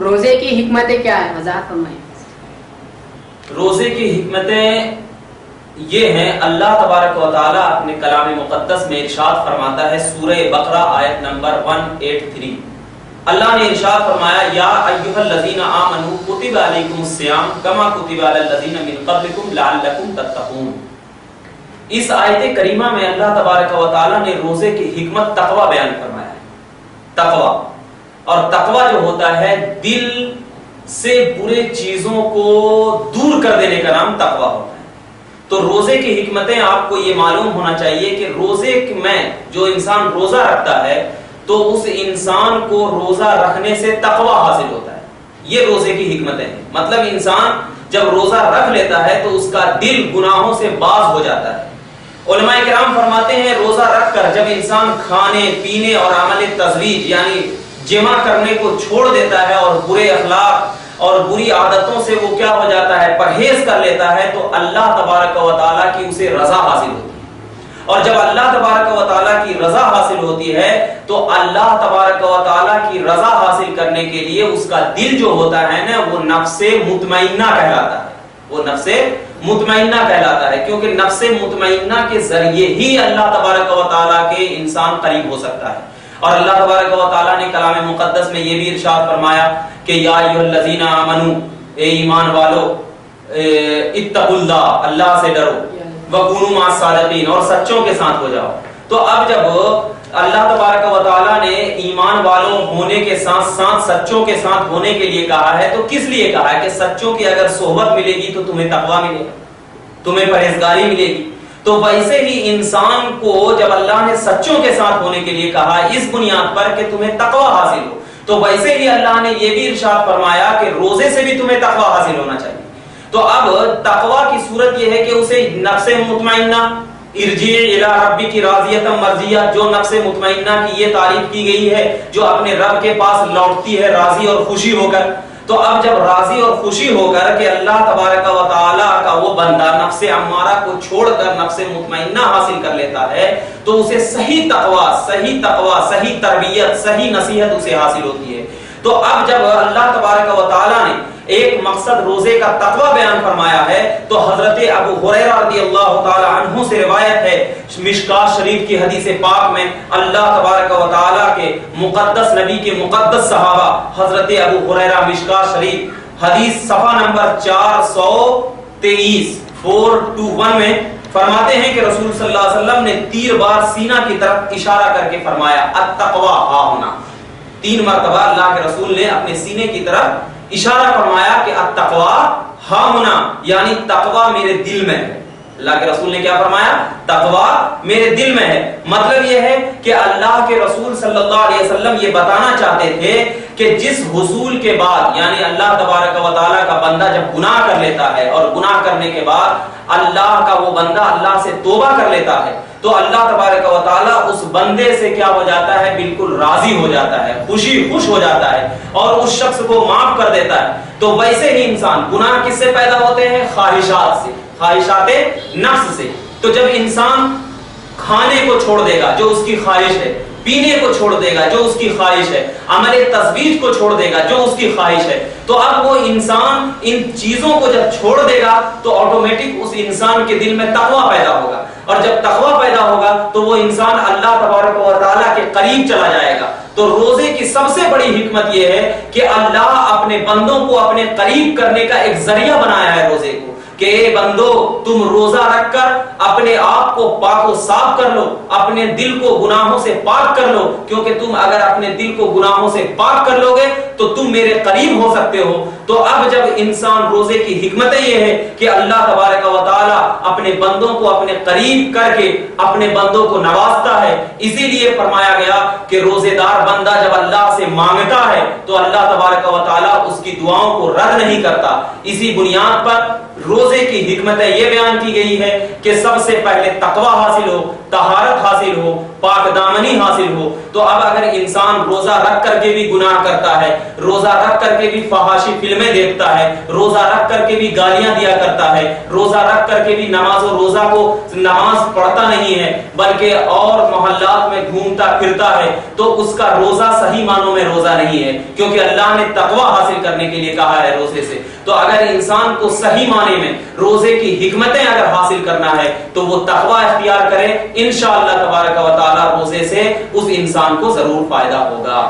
روزے کی حکمتیں کیا ہیں وضاحت فرمائیں۔ روزے کی حکمتیں یہ ہیں، اللہ تبارک و تعالیٰ اپنے کلام مقدس میں ارشاد فرماتا ہے، سورہ بقرہ آیت نمبر 183، اللہ نے ارشاد فرمایا یا ایھا الذین آمنوا کتب علیکم الصیام کما کتب علی الذین من قبلکم لعلکم تتقون۔ اس آیت کریمہ میں اللہ تبارک و تعالیٰ نے روزے کی حکمت تقوی بیان فرمایا ہے۔ تقوی، اور تقوی جو ہوتا ہے دل سے برے چیزوں کو دور کر دینے کا نام تقوی ہوتا ہے۔ تو روزے کی حکمتیں آپ کو یہ معلوم ہونا چاہیے کہ روزے میں جو انسان روزہ رکھتا ہے تو اس انسان کو روزہ رکھنے سے تقوی حاصل ہوتا ہے۔ یہ روزے کی حکمتیں ہیں، مطلب انسان جب روزہ رکھ لیتا ہے تو اس کا دل گناہوں سے باز ہو جاتا ہے۔ علماء کرام فرماتے ہیں روزہ رکھ کر جب انسان کھانے پینے اور عمل تزویج یعنی جمع کرنے کو چھوڑ دیتا ہے اور برے اخلاق اور بری عادتوں سے وہ کیا ہو جاتا ہے، پرہیز کر لیتا ہے، تو اللہ تبارک و تعالیٰ کی اسے رضا حاصل ہوتی ہے۔ اور جب اللہ تبارک و تعالیٰ کی رضا حاصل ہوتی ہے تو اللہ تبارک و تعالیٰ کی رضا حاصل کرنے کے لیے اس کا دل جو ہوتا ہے نا وہ نفس مطمئنہ کہلاتا ہے، وہ نفس مطمئنہ کہلاتا ہے، کیونکہ نفس مطمئنہ کے ذریعے ہی اللہ تبارک و تعالیٰ کے انسان قریب ہو سکتا ہے۔ اور اللہ تبارک و تعالیٰ نے کلام مقدس میں یہ بھی ارشاد فرمایا کہ یا ایھا الذین آمنو، اے ایمان والو، اتقوا اللہ، اللہ سے ڈرو، وکونوا مع الصادقین، اور سچوں کے ساتھ ہو جاؤ۔ تو اب جب اللہ تبارک و تعالیٰ نے ایمان والوں ہونے کے ساتھ ساتھ سچوں کے ساتھ ہونے کے لیے کہا ہے تو کس لیے کہا ہے کہ سچوں کی اگر صحبت ملے گی تو تمہیں تقویٰ ملے گا، تمہیں پرہیزگاری ملے گی۔ تو ویسے ہی انسان کو جب اللہ نے سچوں کے ساتھ ہونے کے لیے کہا اس بنیاد پر کہ تمہیں تقوی حاصل ہو، تو ویسے ہی اللہ نے یہ بھی ارشاد فرمایا کہ روزے سے بھی تمہیں تقوی حاصل ہونا چاہیے۔ تو اب تقوی کی صورت یہ ہے کہ اسے نفس مطمئنہ، ارجع الی ربک راضیۃ مرضیہ، جو نفس مطمئنہ کی یہ تعریف کی گئی ہے جو اپنے رب کے پاس لوٹتی ہے راضی اور خوشی ہو کر۔ تو اب جب راضی اور خوشی ہو کر کہ اللہ تبارک و تعالیٰ کا وہ بندہ نفس امارہ کو چھوڑ کر نفس مطمئنہ حاصل کر لیتا ہے تو اسے صحیح تقوی، صحیح تربیت، صحیح نصیحت اسے حاصل ہوتی ہے۔ تو اب جب اللہ تبارک و تعالیٰ نے ایک مقصد روزے کا تقوی بیان فرمایا ہے تو حضرت ابو ہریرہ رضی اللہ تعالی عنہ سے روایت ہے مشکاۃ شریف کی حدیث پاک میں، اللہ تبارک و تعالی کے مقدس نبی کے مقدس صحابہ حضرت ابو ہریرہ، مشکاۃ شریف حدیث صفحہ نمبر 423 421 میں فرماتے ہیں کہ رسول صلی اللہ علیہ وسلم نے تیر بار سینہ کی طرف اشارہ کر کے فرمایا التقوی ہا ہونا۔ 3 مرتبہ اللہ کے رسول نے اپنے سینے کی طرف اشارہ فرمایا کہ التقوی ہا ہونا، یعنی تقوی میرے دل میں ہے۔ اللہ کے رسول نے کیا فرمایا؟ تقوی میرے دل میں ہے۔ مطلب یہ ہے کہ اللہ کے رسول صلی اللہ علیہ وسلم یہ بتانا چاہتے تھے کہ جس حصول کے بعد یعنی اللہ تبارک و تعالیٰ کا بندہ جب گناہ کر لیتا ہے اور گناہ کرنے کے بعد اللہ کا وہ بندہ اللہ سے توبہ کر لیتا ہے تو اللہ تبارک و تعالیٰ اس بندے سے کیا ہو جاتا ہے؟ بالکل راضی ہو جاتا ہے، خوش ہو جاتا ہے اور اس شخص کو معاف کر دیتا ہے۔ تو ویسے ہی انسان گناہ کس سے پیدا ہوتے ہیں؟ خواہشات سے، خواہشات نفس سے۔ تو جب انسان کھانے کو چھوڑ دے گا جو اس کی خواہش ہے، پینے کو چھوڑ دے گا جو اس کی خواہش ہے، عمل تزویج کو چھوڑ دے گا جو اس کی خواہش ہے، تو اب وہ انسان ان چیزوں کو جب چھوڑ دے گا تو آٹومیٹک اس انسان کے دل میں تقوی پیدا ہوگا، اور جب تقوی پیدا ہوگا تو وہ انسان اللہ تبارک و تعالیٰ کے قریب چلا جائے گا۔ تو روزے کی سب سے بڑی حکمت یہ ہے کہ اللہ اپنے بندوں کو اپنے قریب کرنے کا ایک ذریعہ بنایا ہے روزے کو، کہ اے بندو تم روزہ رکھ کر اپنے آپ کو پاک و صاف کر لو، اپنے دل کو گناہوں سے پاک کر لو، کیونکہ تم اگر اپنے دل کو گناہوں سے پاک کر لو گے تو تم میرے قریب ہو سکتے ہو۔ تو اب جب انسان روزے کی حکمت یہ ہے کہ اللہ تبارک و تعالیٰ اپنے بندوں کو اپنے قریب کر کے اپنے بندوں کو نوازتا ہے، اسی لیے فرمایا گیا کہ روزے دار بندہ جب اللہ سے مانگتا ہے تو اللہ تبارک و تعالیٰ اس کی دعاؤں کو رد نہیں کرتا۔ اسی بنیاد پر روزے کی حکمتیں یہ بیان کی گئی ہے کہ سب سے پہلے تقوی حاصل ہو، طہارت حاصل ہو، پاک دامنی حاصل ہو. تو اب اگر انسان روزہ رکھ کر کے بھی گناہ کرتا ہے، روزہ رکھ کر کے بھی فحاشی فلمیں دیکھتا ہے، روزہ رکھ کر کے بھی گالیاں دیا کرتا ہے، روزہ رکھ کر کے بھی نماز و روزہ کو نماز پڑھتا نہیں ہے بلکہ اور محلات میں گھومتا پھرتا ہے، تو اس کا روزہ صحیح معنوں میں روزہ نہیں ہے، کیونکہ اللہ نے تقوی حاصل کرنے کے لیے کہا ہے روزے سے. تو اگر انسان کو صحیح معنی میں روزے کی حکمتیں اگر حاصل کرنا ہے تو وہ تقوی اختیار کرے، انشاءاللہ تبارک و تعالی روزے سے اس انسان کو ضرور فائدہ ہوگا.